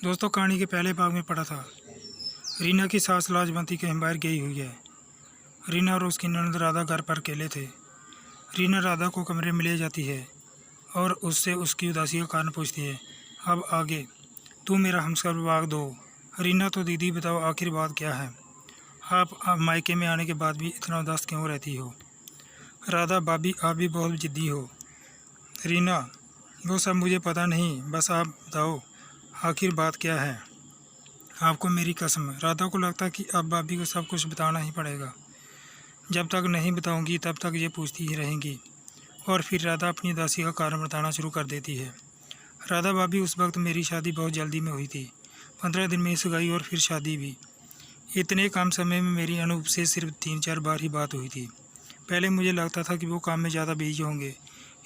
दोस्तों, कहानी के पहले भाग में पढ़ा था रीना की सास लाजवंती कहीं बाहर गई हुई है। रीना और उसकी ननद राधा घर पर अकेले थे। रीना राधा को कमरे में ले जाती है और उससे उसकी उदासी का कारण पूछती है। अब आगे तू मेरा हमसफर भाग दो। रीना, तो दीदी बताओ आखिर बात क्या है? आप मायके में आने के बाद भी इतना उदास क्यों रहती हो? राधा, भाभी आप भी बहुत जिद्दी हो। रीना, वो सब मुझे पता नहीं, बस आप बताओ आखिर बात क्या है? आपको मेरी कसम। राधा को लगता कि अब भाभी को सब कुछ बताना ही पड़ेगा। जब तक नहीं बताऊंगी तब तक ये पूछती ही रहेंगी और फिर राधा अपनी उदासी का कारण बताना शुरू कर देती है। राधा भाभी, उस वक्त मेरी शादी बहुत जल्दी में हुई थी। 15 दिन में सगाई और फिर शादी भी। इतने कम समय में मेरी अनूप से सिर्फ 3-4 बार ही बात हुई थी। पहले मुझे लगता था कि वो काम में ज़्यादा बिजी होंगे,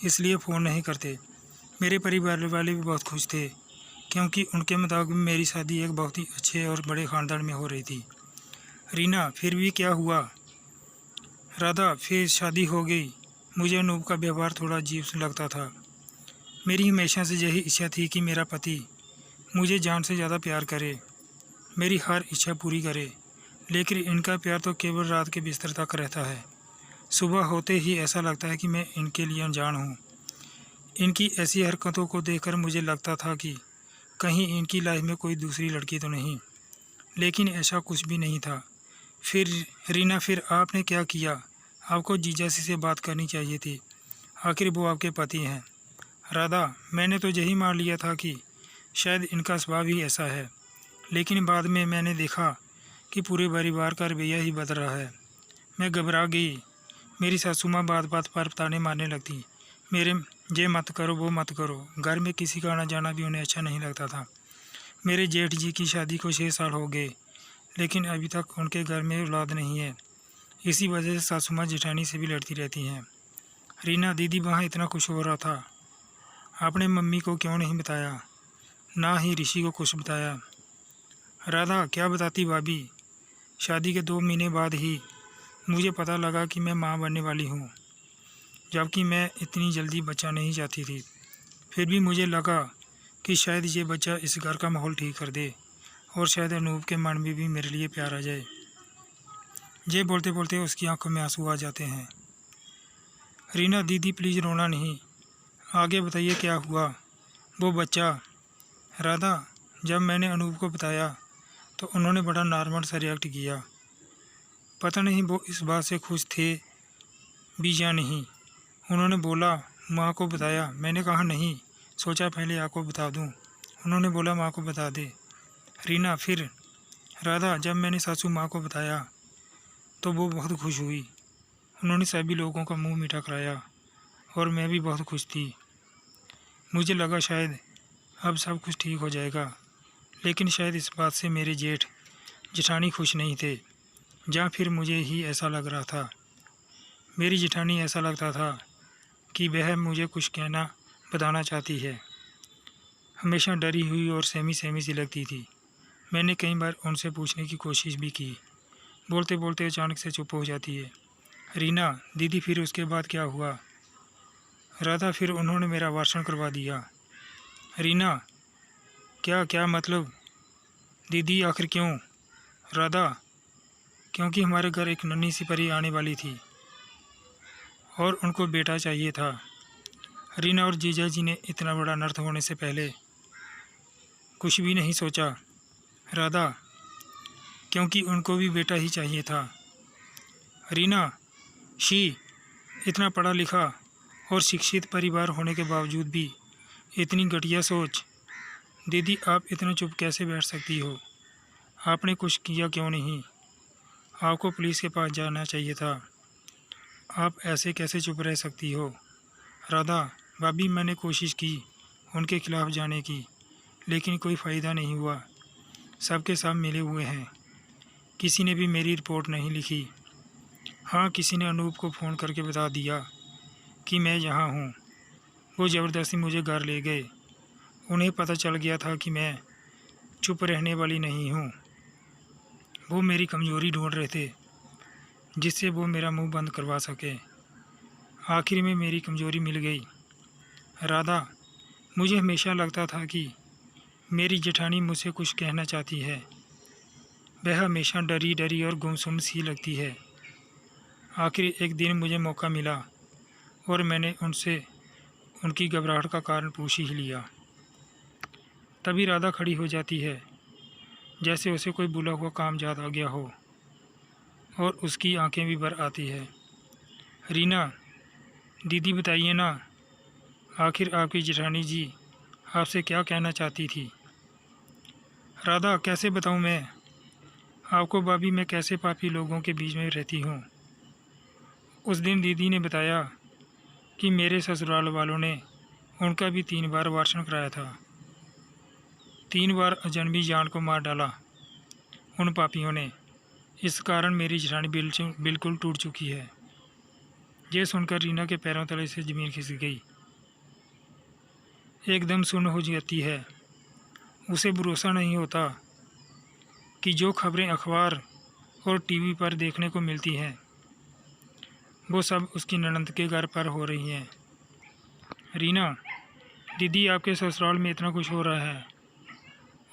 इसलिए फ़ोन नहीं करते। मेरे परिवार वाले भी बहुत खुश थे क्योंकि उनके मुताबिक मेरी शादी एक बहुत ही अच्छे और बड़े ख़ानदान में हो रही थी। रीना, फिर भी क्या हुआ? राधा, फिर शादी हो गई। मुझे अनूप का व्यवहार थोड़ा अजीब लगता था। मेरी हमेशा से यही इच्छा थी कि मेरा पति मुझे जान से ज़्यादा प्यार करे, मेरी हर इच्छा पूरी करे। लेकिन इनका प्यार तो केवल रात के बिस्तर तक रहता है। सुबह होते ही ऐसा लगता है कि मैं इनके लिए अनजान हूँ। इनकी ऐसी हरकतों को देखकर मुझे लगता था कि कहीं इनकी लाइफ में कोई दूसरी लड़की तो नहीं, लेकिन ऐसा कुछ भी नहीं था। फिर रीना, फिर आपने क्या किया? आपको जीजाजी से बात करनी चाहिए थी, आखिर वो आपके पति हैं। राधा, मैंने तो यही मान लिया था कि शायद इनका स्वभाव ही ऐसा है, लेकिन बाद में मैंने देखा कि पूरे परिवार का रवैया ही बदल रहा है। मैं घबरा गई। मेरी सासू माँ बात बात पर ताने मारने लगती। मेरे ये मत करो, वो मत करो। घर में किसी का आना जाना भी उन्हें अच्छा नहीं लगता था। मेरे जेठ जी की शादी को 6 साल हो गए, लेकिन अभी तक उनके घर में औलाद नहीं है। इसी वजह से सासू माँ जेठानी से भी लड़ती रहती हैं। रीना दीदी, वहाँ इतना कुछ हो रहा था, आपने मम्मी को क्यों नहीं बताया? ना ही ऋषि को कुछ बताया? राधा, क्या बताती भाभी? शादी के 2 महीने बाद ही मुझे पता लगा कि मैं माँ बनने वाली हूँ, जबकि मैं इतनी जल्दी बच्चा नहीं चाहती थी। फिर भी मुझे लगा कि शायद ये बच्चा इस घर का माहौल ठीक कर दे और शायद अनूप के मन में भी मेरे लिए प्यार आ जाए। ये बोलते बोलते उसकी आंखों में आंसू आ जाते हैं। रीना दीदी, प्लीज़ रोना नहीं, आगे बताइए क्या हुआ? वो बच्चा। राधा, जब मैंने अनूप को बताया तो उन्होंने बड़ा नॉर्मल सा रिएक्ट किया। पता नहीं वो इस बात से खुश थे भी या नहीं। उन्होंने बोला माँ को बताया? मैंने कहा नहीं, सोचा पहले आपको बता दूँ। उन्होंने बोला माँ को बता दे। रीना, फिर? राधा, जब मैंने सासू माँ को बताया तो वो बहुत खुश हुई। उन्होंने सभी लोगों का मुंह मीठा कराया और मैं भी बहुत खुश थी। मुझे लगा शायद अब सब कुछ ठीक हो जाएगा, लेकिन शायद इस बात से मेरे जेठ जेठानी खुश नहीं थे, या फिर मुझे ही ऐसा लग रहा था। मेरी जेठानी ऐसा लगता था कि वह मुझे कुछ कहना बताना चाहती है। हमेशा डरी हुई और सहमी सहमी सी लगती थी। मैंने कई बार उनसे पूछने की कोशिश भी की। बोलते बोलते अचानक से चुप हो जाती है। रीना दीदी, फिर उसके बाद क्या हुआ? राधा, फिर उन्होंने मेरा अबॉर्शन करवा दिया। रीना, क्या क्या मतलब? दीदी, आखिर क्यों? राधा, क्योंकि हमारे घर एक नन्ही सी परी आने वाली थी और उनको बेटा चाहिए था। रीना और जीजा जी ने इतना बड़ा अनर्थ होने से पहले कुछ भी नहीं सोचा। राधा, क्योंकि उनको भी बेटा ही चाहिए था। रीना, शी, इतना पढ़ा लिखा और शिक्षित परिवार होने के बावजूद भी इतनी घटिया सोच। दीदी, आप इतना चुप कैसे बैठ सकती हो? आपने कुछ किया क्यों नहीं? आपको पुलिस के पास जाना चाहिए था। आप ऐसे कैसे चुप रह सकती हो? राधा, भाभी, मैंने कोशिश की उनके खिलाफ़ जाने की, लेकिन कोई फ़ायदा नहीं हुआ। सबके सब मिले हुए हैं, किसी ने भी मेरी रिपोर्ट नहीं लिखी। हाँ, किसी ने अनूप को फ़ोन करके बता दिया कि मैं यहाँ हूँ। वो ज़बरदस्ती मुझे घर ले गए। उन्हें पता चल गया था कि मैं चुप रहने वाली नहीं हूँ। वो मेरी कमज़ोरी ढूंढ रहे थे जिससे वो मेरा मुंह बंद करवा सके। आखिर में मेरी कमज़ोरी मिल गई। राधा, मुझे हमेशा लगता था कि मेरी जेठानी मुझसे कुछ कहना चाहती है। वह हमेशा डरी डरी और गुमसुम सी लगती है। आखिर एक दिन मुझे मौका मिला और मैंने उनसे उनकी घबराहट का कारण पूछ ही लिया। तभी राधा खड़ी हो जाती है, जैसे उसे कोई बुला हुआ काम याद आ गया हो, और उसकी आंखें भी भर आती है। रीना, दीदी बताइए ना, आखिर आपकी जेठानी जी आपसे क्या कहना चाहती थी? राधा, कैसे बताऊं मैं आपको भाभी, मैं कैसे पापी लोगों के बीच में रहती हूँ। उस दिन दीदी ने बताया कि मेरे ससुराल वालों ने उनका भी 3 बार वार्षण कराया था। 3 बार अजन्मी जान को मार डाला उन पापियों ने। इस कारण मेरी जेठानी बिल्कुल टूट चुकी है। ये सुनकर रीना के पैरों तले से ज़मीन खिसक गई, एकदम सुन्न हो जाती है। उसे भरोसा नहीं होता कि जो खबरें अखबार और टीवी पर देखने को मिलती हैं वो सब उसकी ननद के घर पर हो रही हैं। रीना, दीदी आपके ससुराल में इतना कुछ हो रहा है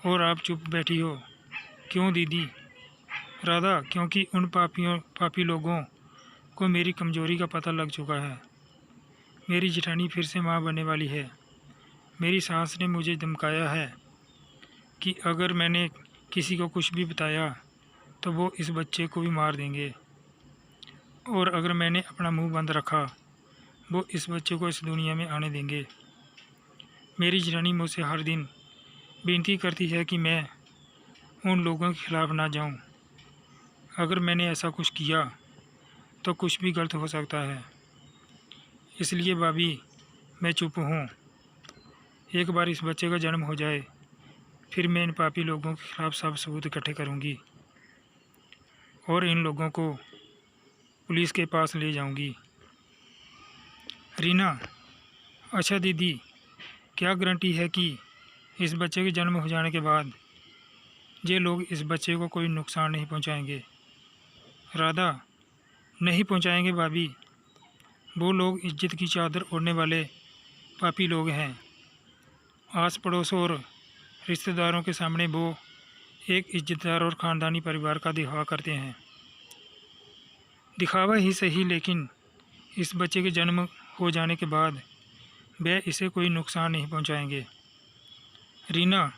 और आप चुप बैठी हो, क्यों दीदी? राधा, क्योंकि उन पापी लोगों को मेरी कमज़ोरी का पता लग चुका है। मेरी जेठानी फिर से माँ बनने वाली है। मेरी सास ने मुझे धमकाया है कि अगर मैंने किसी को कुछ भी बताया तो वो इस बच्चे को भी मार देंगे, और अगर मैंने अपना मुंह बंद रखा वो इस बच्चे को इस दुनिया में आने देंगे। मेरी जेठानी मुझसे हर दिन विनती करती है कि मैं उन लोगों के खिलाफ़ ना जाऊं। अगर मैंने ऐसा कुछ किया तो कुछ भी गलत हो सकता है। इसलिए भाभी, मैं चुप हूँ। एक बार इस बच्चे का जन्म हो जाए, फिर मैं इन पापी लोगों के खिलाफ़ सब सबूत इकट्ठे करूँगी और इन लोगों को पुलिस के पास ले जाऊँगी। रीना, अच्छा दीदी, क्या गारंटी है कि इस बच्चे के जन्म हो जाने के बाद ये लोग इस बच्चे को कोई नुकसान नहीं पहुंचाएंगे? राधा, नहीं पहुंचाएंगे भाभी। वो लोग इज्जत की चादर ओढ़ने वाले पापी लोग हैं। आस पड़ोस और रिश्तेदारों के सामने वो एक इज्जतदार और ख़ानदानी परिवार का दिखावा करते हैं। दिखावा ही सही, लेकिन इस बच्चे के जन्म हो जाने के बाद वह इसे कोई नुकसान नहीं पहुंचाएंगे। रीना,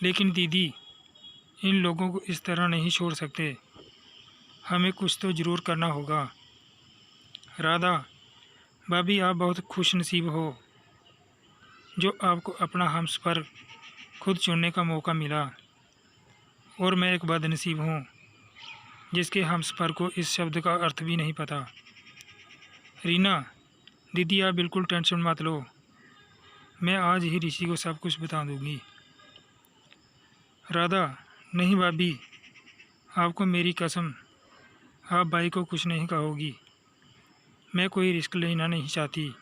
लेकिन दीदी, इन लोगों को इस तरह नहीं छोड़ सकते। हमें कुछ तो ज़रूर करना होगा। राधा, भाभी, आप बहुत खुश नसीब हो जो आपको अपना हमसफ़र खुद चुनने का मौका मिला, और मैं एक बदनसीब हूँ जिसके हमसफ़र को इस शब्द का अर्थ भी नहीं पता। रीना, दीदी, आप बिल्कुल टेंशन मत लो, मैं आज ही ऋषि को सब कुछ बता दूँगी। राधा, नहीं भाभी, आपको मेरी कसम, आप भाई को कुछ नहीं कहोगी। मैं कोई रिस्क लेना नहीं चाहती।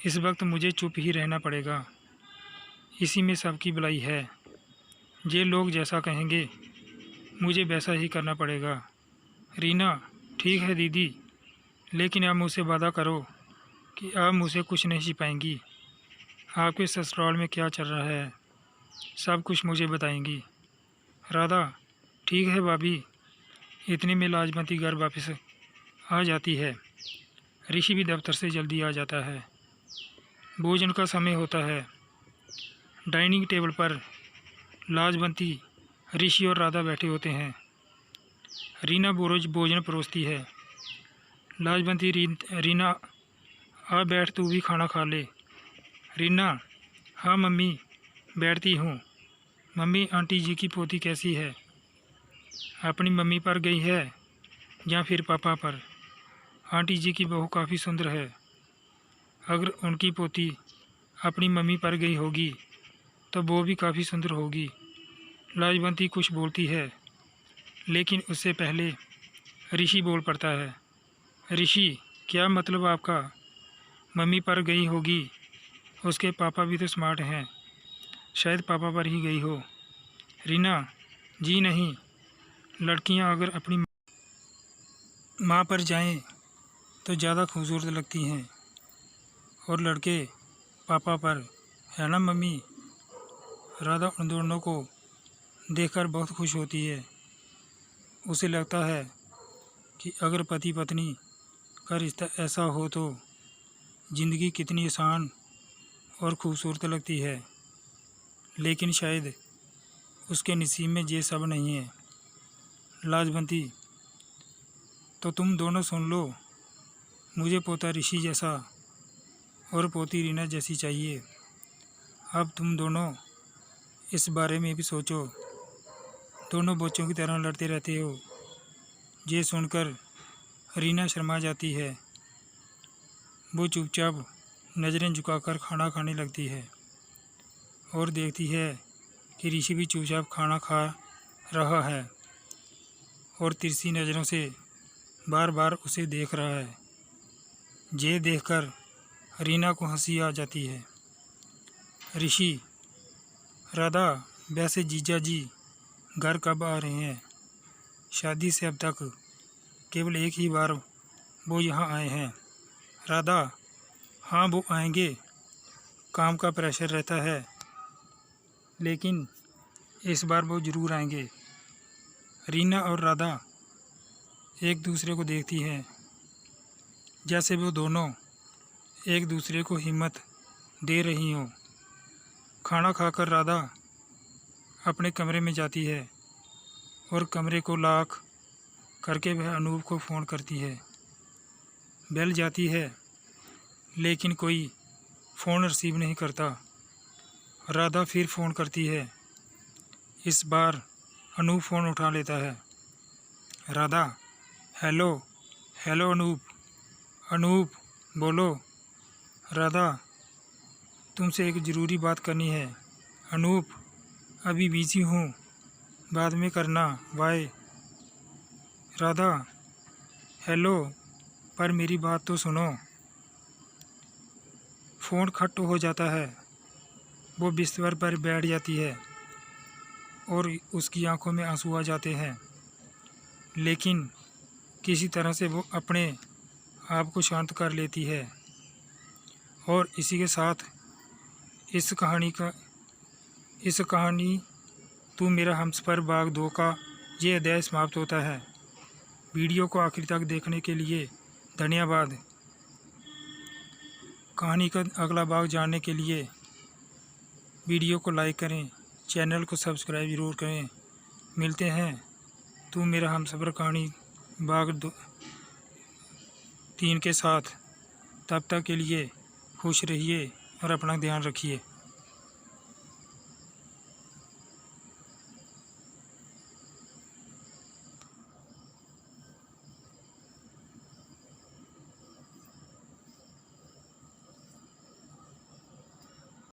इस वक्त मुझे चुप ही रहना पड़ेगा। इसी में सबकी भलाई है। ये लोग जैसा कहेंगे मुझे वैसा ही करना पड़ेगा। रीना, ठीक है दीदी, लेकिन आप मुझसे वादा करो कि आप मुझसे कुछ नहीं छिपाएंगी। आपके ससुराल में क्या चल रहा है सब कुछ मुझे बताएंगी। राधा, ठीक है भाभी। इतने में लाजवंती घर वापस आ जाती है। ऋषि भी दफ्तर से जल्दी आ जाता है। भोजन का समय होता है। डाइनिंग टेबल पर लाजवंती, ऋषि और राधा बैठे होते हैं। रीना भोजन परोसती है। लाजवंती, रीना, आ बैठ, तू भी खाना खा ले। रीना, हाँ मम्मी, बैठती हूँ। मम्मी, आंटी जी की पोती कैसी है? अपनी मम्मी पर गई है या फिर पापा पर? आंटी जी की बहू काफ़ी सुंदर है। अगर उनकी पोती अपनी मम्मी पर गई होगी तो वो भी काफ़ी सुंदर होगी। लाजवंती कुछ बोलती है, लेकिन उससे पहले ऋषि बोल पड़ता है। ऋषि, क्या मतलब आपका? मम्मी पर गई होगी, उसके पापा भी तो स्मार्ट हैं, शायद पापा पर ही गई हो। रीना, जी नहीं, लड़कियां अगर अपनी माँ पर जाएं तो ज़्यादा खूबसूरत लगती हैं, और लड़के पापा पर, है ना मम्मी? राधा उन दोनों को देखकर बहुत खुश होती है। उसे लगता है कि अगर पति पत्नी का रिश्ता ऐसा हो तो ज़िंदगी कितनी आसान और खूबसूरत लगती है। लेकिन शायद उसके नसीब में ये सब नहीं है। लाजवंती, तो तुम दोनों सुन लो, मुझे पोता ऋषि जैसा और पोती रीना जैसी चाहिए। अब तुम दोनों इस बारे में भी सोचो। दोनों बच्चों की तरह लड़ते रहते हो। ये सुनकर रीना शर्मा जाती है। वो चुपचाप नज़रें झुकाकर खाना खाने लगती है और देखती है कि ऋषि भी चुपचाप खाना खा रहा है और तिरछी नज़रों से बार बार उसे देख रहा है। ये देखकर रीना को हंसी आ जाती है। ऋषि, राधा, वैसे जीजा जी घर कब आ रहे हैं? शादी से अब तक केवल एक ही बार वो यहाँ आए हैं। राधा, हाँ वो आएंगे, काम का प्रेशर रहता है, लेकिन इस बार वो ज़रूर आएंगे। रीना और राधा एक दूसरे को देखती हैं, जैसे वो दोनों एक दूसरे को हिम्मत दे रही हों। खाना खाकर राधा अपने कमरे में जाती है और कमरे को लॉक करके वह अनूप को फ़ोन करती है। बेल जाती है, लेकिन कोई फ़ोन रिसीव नहीं करता। राधा फिर फ़ोन करती है। इस बार अनूप फ़ोन उठा लेता है। राधा, हेलो। हेलो अनूप। अनूप, बोलो। राधा, तुमसे एक ज़रूरी बात करनी है। अनूप, अभी बिज़ी हूँ, बाद में करना, बाय। राधा, हेलो, पर मेरी बात तो सुनो। फ़ोन खट हो जाता है। वो बिस्तर पर बैठ जाती है और उसकी आंखों में आंसू आ जाते हैं, लेकिन किसी तरह से वो अपने आप को शांत कर लेती है। और इसी के साथ इस कहानी तू मेरा हमसफ़र भाग 2 का ये अध्याय समाप्त होता है। वीडियो को आखिर तक देखने के लिए धन्यवाद। कहानी का अगला भाग जानने के लिए वीडियो को लाइक करें, चैनल को सब्सक्राइब ज़रूर करें। मिलते हैं तू मेरा हमसफ़र कहानी भाग 3 के साथ। तब तक के लिए खुश रहिए और अपना ध्यान रखिए।